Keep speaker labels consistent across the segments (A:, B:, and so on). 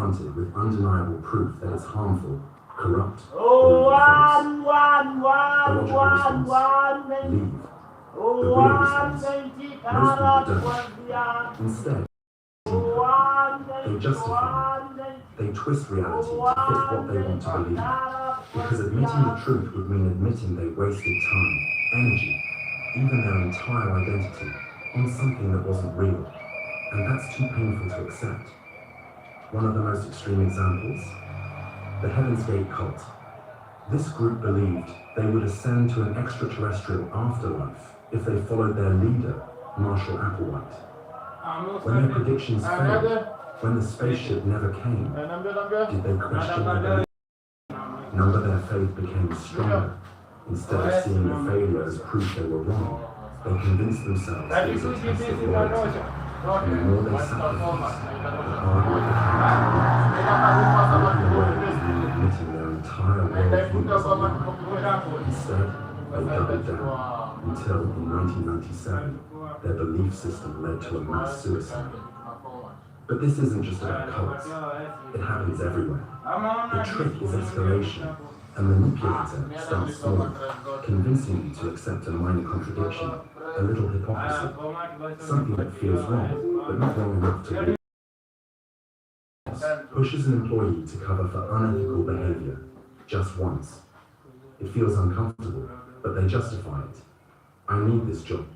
A: confronted with undeniable proof that it's harmful, corrupt, or even false, the logical response, leave. The real response, most people don't. Instead, they justify it. They twist reality to fit what they want to believe. Because admitting the truth would mean admitting they wasted time, energy, even their entire identity on something that wasn't real. And that's too painful to accept. One of the most extreme examples? The Heaven's Gate cult. This group believed they would ascend to an extraterrestrial afterlife if they followed their leader, Marshall Applewhite. When their predictions failed, when the spaceship never came, did they question their belief? Number their faith became stronger. Instead of seeing the failure as proof they were wrong, they convinced themselves it was a test of loyalty. And the more they sacrificed, the harder it became. Walking away was mean admitting their entire worldview was a lie. Instead, they doubled down, until in 1997, their belief system led to a mass suicide. But this isn't just about cults. It happens everywhere. The trick is escalation. A manipulator starts small, convincing you to accept a minor contradiction, a little hypocrisy, something that feels wrong, but not wrong enough to be. Pushes an employee to cover for unethical behavior, just once. It feels uncomfortable, but they justify it. I need this job.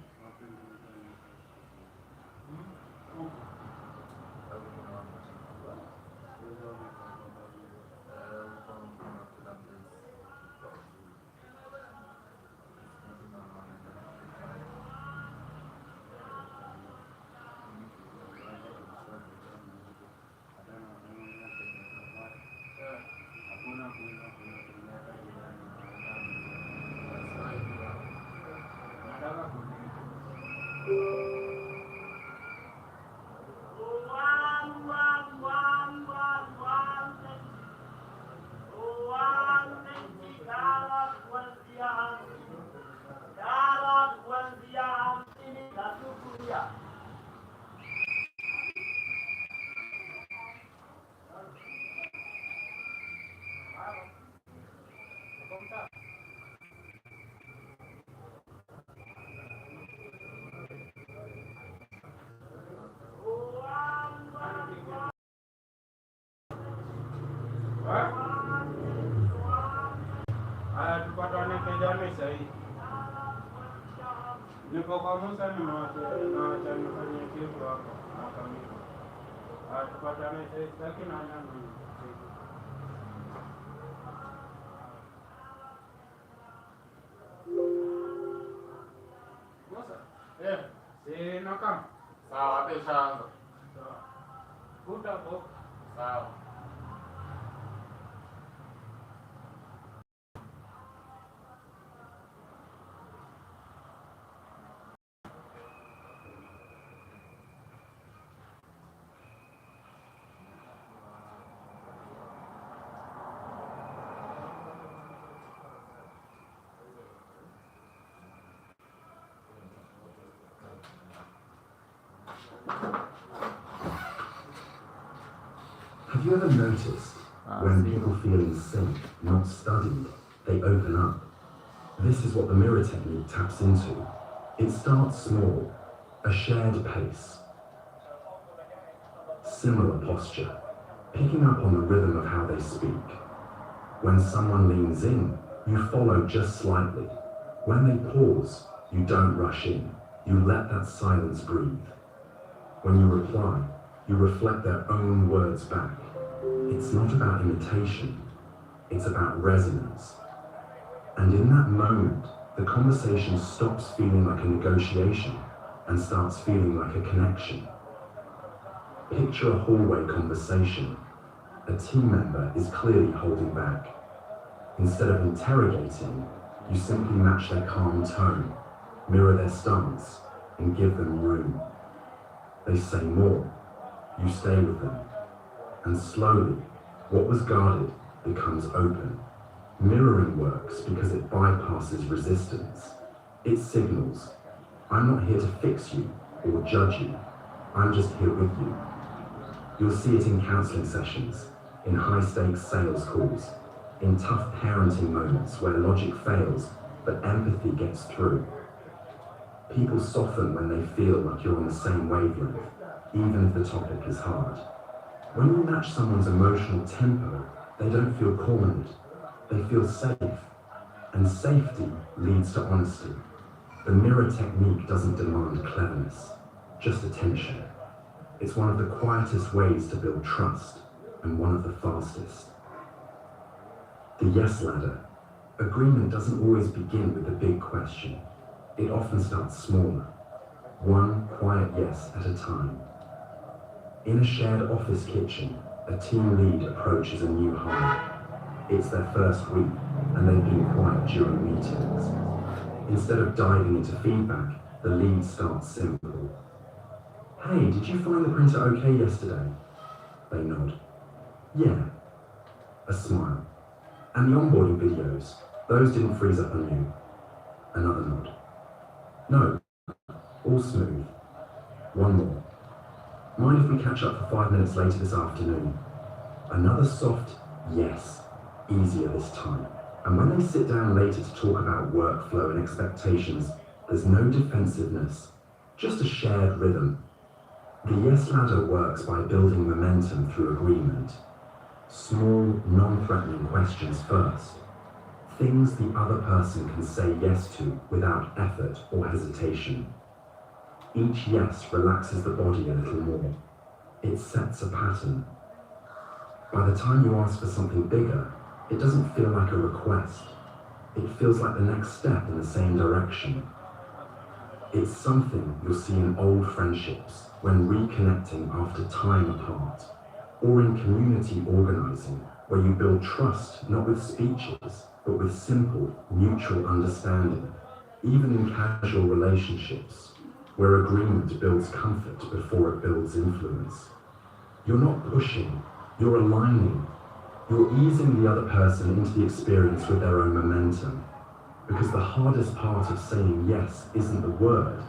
A: Have you ever noticed when people feel in sync, not studied, they open up? This is what the mirror technique taps into. It starts small, a shared pace, similar posture, picking up on the rhythm of how they speak. When someone leans in, you follow just slightly. When they pause, you don't rush in. You let that silence breathe. When you reply, you reflect their own words back. It's not about imitation, it's about resonance. And in that moment, the conversation stops feeling like a negotiation and starts feeling like a connection. Picture a hallway conversation. A team member is clearly holding back. Instead of interrogating, you simply match their calm tone, mirror their stance, and give them room. They say more, you stay with them. And slowly, what was guarded becomes open. Mirroring works because it bypasses resistance. It signals, I'm not here to fix you or judge you. I'm just here with you. You'll see it in counseling sessions, in high-stakes sales calls, in tough parenting moments where logic fails, but empathy gets through. People soften when they feel like you're on the same wavelength, even if the topic is hard. When you match someone's emotional tempo, they don't feel cornered, they feel safe. And safety leads to honesty. The mirror technique doesn't demand cleverness, just attention. It's one of the quietest ways to build trust, and one of the fastest. The yes ladder. Agreement doesn't always begin with the big question. It often starts smaller, one quiet yes at a time. In a shared office kitchen, a team lead approaches a new hire. It's their first week, and they've been quiet during meetings. Instead of diving into feedback, the lead starts simple. Hey, did you find the printer okay yesterday? They nod. Yeah. A smile. And the onboarding videos, those didn't freeze up on you. Another nod. No, all smooth. One more. Mind if we catch up for 5 minutes later this afternoon? Another soft yes, easier this time. And when they sit down later to talk about workflow and expectations, there's no defensiveness, just a shared rhythm. The yes ladder works by building momentum through agreement. Small, non-threatening questions first. Things the other person can say yes to without effort or hesitation. Each yes relaxes the body a little more. It sets a pattern. By the time you ask for something bigger, it doesn't feel like a request. It feels like the next step in the same direction. It's something you'll see in old friendships when reconnecting after time apart, or in community organizing where you build trust not with speeches, but with simple, mutual understanding, even in casual relationships, where agreement builds comfort before it builds influence. You're not pushing, you're aligning. You're easing the other person into the experience with their own momentum. Because the hardest part of saying yes isn't the word,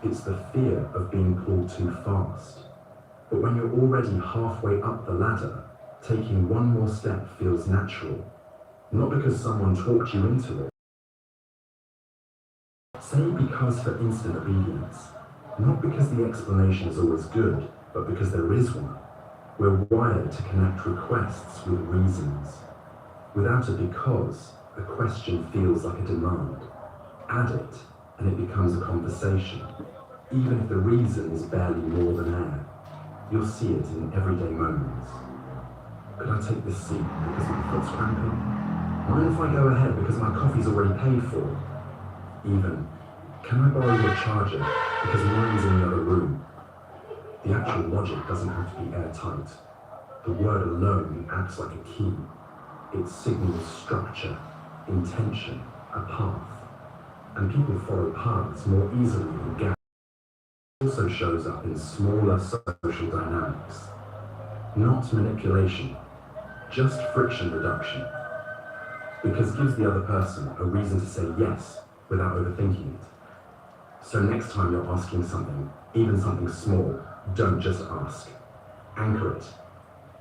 A: it's the fear of being pulled too fast. But when you're already halfway up the ladder, taking one more step feels natural. Not because someone talked you into it. Say because for instant obedience. Not because the explanation is always good, but because there is one. We're wired to connect requests with reasons. Without a because, a question feels like a demand. Add it, and it becomes a conversation. Even if the reason is barely more than air, you'll see it in everyday moments. Could I take this seat because my foot's cramping? Mind if I go ahead because my coffee's already paid for? Even, can I borrow your charger because mine's in the other room? The actual logic doesn't have to be airtight. The word alone acts like a key. It signals structure, intention, a path. And people follow paths more easily than gaps. It also shows up in smaller social dynamics. Not manipulation, just friction reduction. Because it gives the other person a reason to say yes without overthinking it. So next time you're asking something, even something small, don't just ask. Anchor it.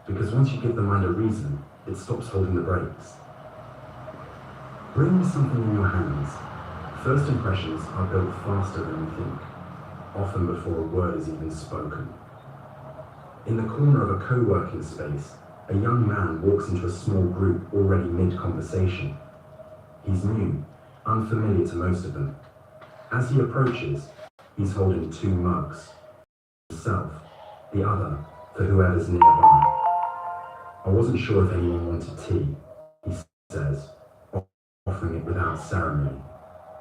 A: Because once you give the mind a reason, it stops holding the brakes. Bring something in your hands. First impressions are built faster than you think, often before a word is even spoken. In the corner of a co-working space, a young man walks into a small group already mid-conversation. He's new, unfamiliar to most of them. As he approaches, he's holding 2 mugs. Himself, the other for whoever's nearby. I wasn't sure if anyone wanted tea, he says, offering it without ceremony.